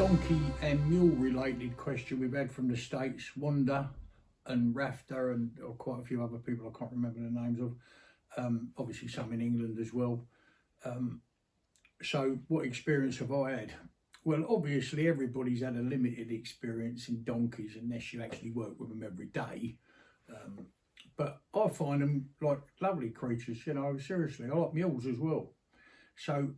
donkey and mule related question we've had from the States, Wanda and Rafter and quite a few other people I can't remember the names of. Obviously some in England as well. So what experience have I had? Well, obviously everybody's had a limited experience in donkeys unless you actually work with them every day. But I find them like lovely creatures, you know, seriously. I like mules as well. So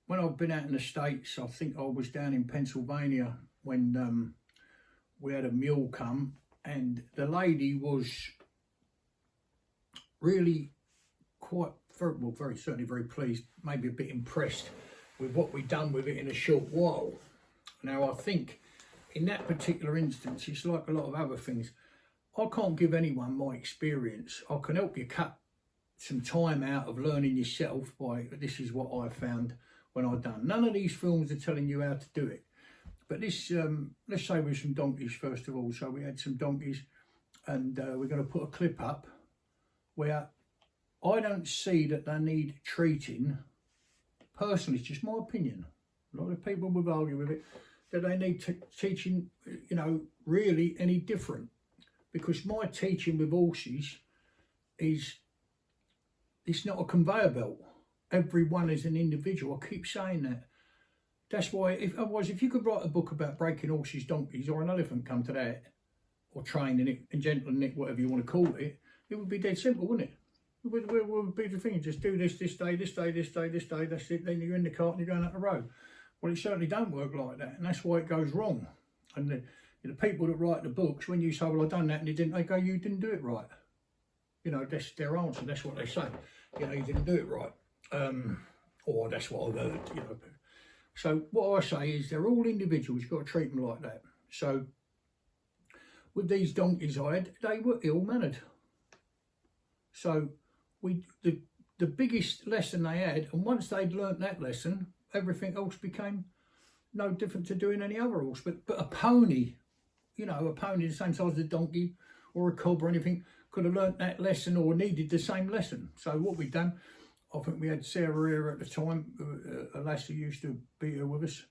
when I've been out in the States, I think I was down in Pennsylvania when we had a mule come, and the lady was really certainly very pleased, maybe a bit impressed with what we'd done with it in a short while. Now, I think in that particular instance, it's like a lot of other things. I can't give anyone my experience. I can help you cut some time out of learning yourself by, this is what I found when I've done. None of these films are telling you how to do it. But this, let's say with some donkeys first of all. So we had some donkeys, and we're going to put a clip up where I don't see that they need treating. Personally, it's just my opinion. A lot of people would argue with it, that they need teaching, you know, really any different. Because my teaching with horses is, it's not a conveyor belt. Everyone is an individual. I keep saying that. That's why, otherwise, if you could write a book about breaking horses, donkeys, or an elephant come to that, or training it, and gentling it, whatever you want to call it, it would be dead simple, wouldn't it? It would be the thing, just do this day, this day, this day, this day, that's it, then you're in the cart and you're going up the road. Well, it certainly don't work like that, and that's why it goes wrong. And the people that write the books, when you say, well, I've done that and you didn't, they go, you didn't do it right. You know, that's their answer, that's what they say. You know, you didn't do it right. Or that's what I've heard, you know. So what I say is they're all individuals, you've got to treat them like that. So with these donkeys I had, they were ill-mannered. So the biggest lesson they had, and once they'd learnt that lesson, everything else became no different to doing any other horse. But a pony, you know, a pony the same size as a donkey or a cob or anything, could have learnt that lesson or needed the same lesson. So what we've done, I think we had Sarah here at the time, a lass who used to be here with us,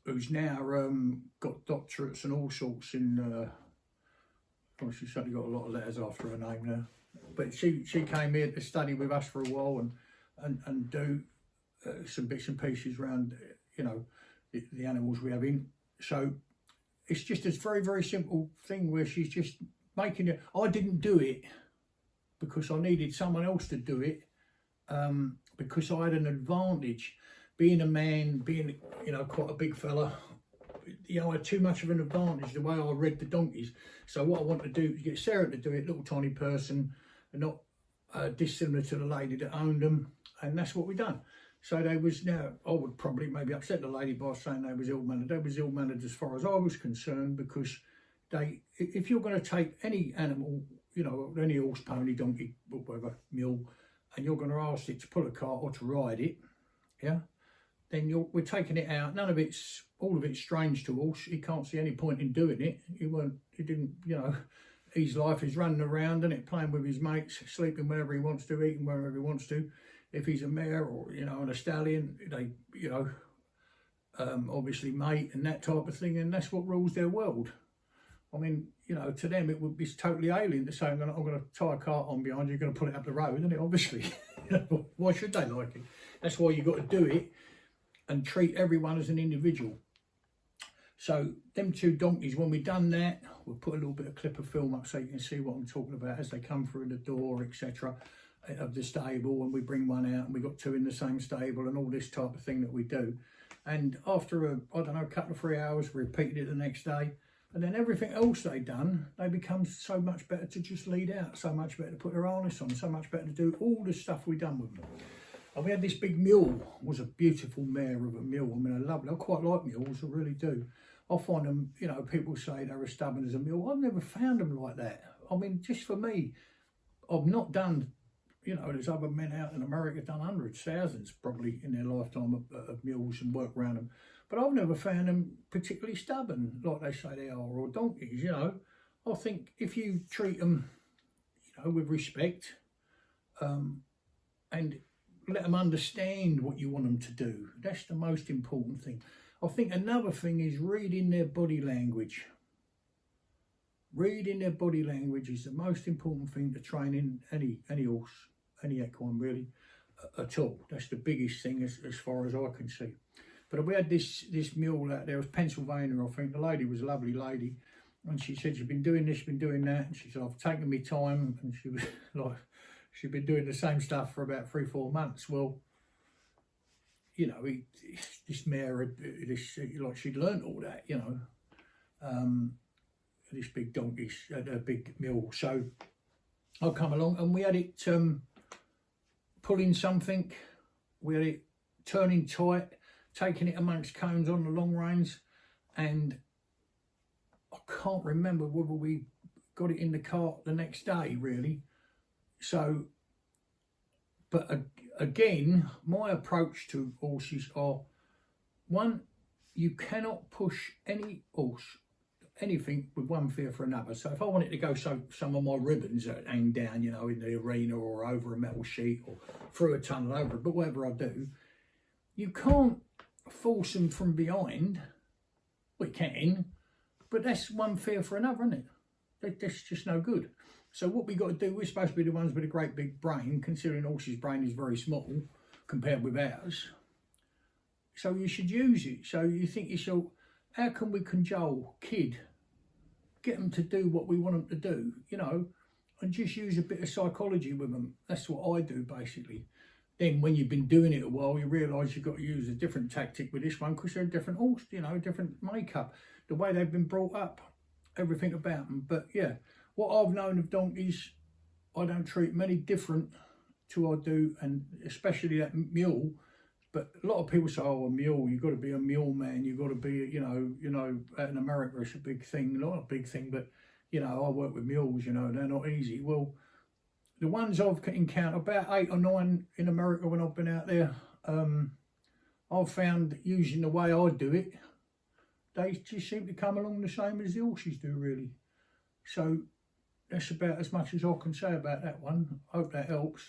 who's now got doctorates and all sorts in, she's certainly got a lot of letters after her name now. But she came here to study with us for a while and do some bits and pieces around, you know, the animals we have in. So it's just this very, very simple thing where she's just making it. I didn't do it because I needed someone else to do it, because I had an advantage. Being a man, being, you know, quite a big fella, you know, I had too much of an advantage the way I read the donkeys. So what I want to do is get Sarah to do it, little tiny person, and not dissimilar to the lady that owned them, and that's what we done. So they was, now I would probably maybe upset the lady by saying they was ill-mannered. They was ill-mannered as far as I was concerned, because they, if you're going to take any animal, you know, any horse, pony, donkey, whatever, mule, and you're going to ask it to pull a cart or to ride it, yeah, then we're taking it out. None of it's, all of it's strange to horse. He can't see any point in doing it. He didn't, you know, his life is running around and it, playing with his mates, sleeping wherever he wants to, eating wherever he wants to. If he's a mare or, you know, and a stallion, they, you know, obviously mate and that type of thing, and that's what rules their world. I mean, you know, to them it would be totally alien to say, I'm going to tie a cart on behind you, you're going to pull it up the road, isn't it? Obviously. Why should they like it? That's why you've got to do it and treat everyone as an individual. So them two donkeys, when we've done that, we'll put a little bit of clip of film up so you can see what I'm talking about as they come through the door, etc., of the stable, and we bring one out and we've got two in the same stable and all this type of thing that we do. And after I don't know, a couple of 3 hours, we repeated it the next day. And then everything else they done, they become so much better to just lead out, so much better to put their harness on, so much better to do all the stuff we done with them. And we had this big mule, was a beautiful mare of a mule. I mean, I love it. I quite like mules, I really do. I find them, you know, people say they're as stubborn as a mule. I've never found them like that. I mean, just for me, I've not done, you know, there's other men out in America done hundreds, thousands probably in their lifetime of mules and work around them. But I've never found them particularly stubborn, like they say they are, or donkeys, you know. I think if you treat them, you know, with respect, and let them understand what you want them to do, that's the most important thing. I think another thing is reading their body language. Reading their body language is the most important thing to training any horse, any equine really, at all. That's the biggest thing as far as I can see. But we had this mule out there, it was Pennsylvania, I think. The lady was a lovely lady, and she said she'd been doing this, been doing that, and she said, I've taken me time, and she was like, she'd been doing the same stuff for about 3-4 months. Well, you know, this mare, like she'd learnt all that, you know, this big donkey, a big mule. So I come along and we had it pulling something, we had it turning tight, taking it amongst cones on the long reins, and I can't remember whether we got it in the cart the next day really. So, but again, my approach to horses are, one, you cannot push any horse, anything with one fear for another. So if I wanted to go some of my ribbons that hang down, you know, in the arena or over a metal sheet or through a tunnel over it, but whatever I do, you can't force them from behind. We can, but that's one fear for another, isn't it? That's just no good. So what we got to do, we're supposed to be the ones with a great big brain, considering horse's brain is very small compared with ours. So you should use it. So you think to yourself, how can we cajole kid, get them to do what we want them to do, you know, and just use a bit of psychology with them. That's what I do basically. Then when you've been doing it a while, you realise you've got to use a different tactic with this one because they're a different horse, you know, different makeup, the way they've been brought up, everything about them. But yeah, what I've known of donkeys, I don't treat them any different to I do, and especially that mule. But a lot of people say, oh, a mule, you've got to be a mule man, you've got to be, you know, out in America it's a big thing, not a big thing, but, you know, I work with mules, you know, they're not easy. Well, the ones I've encountered, about 8 or 9 in America when I've been out there, I've found using the way I do it, they just seem to come along the same as the horses do, really. So that's about as much as I can say about that one. I hope that helps.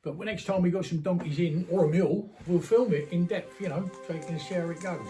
But next time we got some donkeys in, or a mule, we'll film it in depth, you know, so you can see how it goes.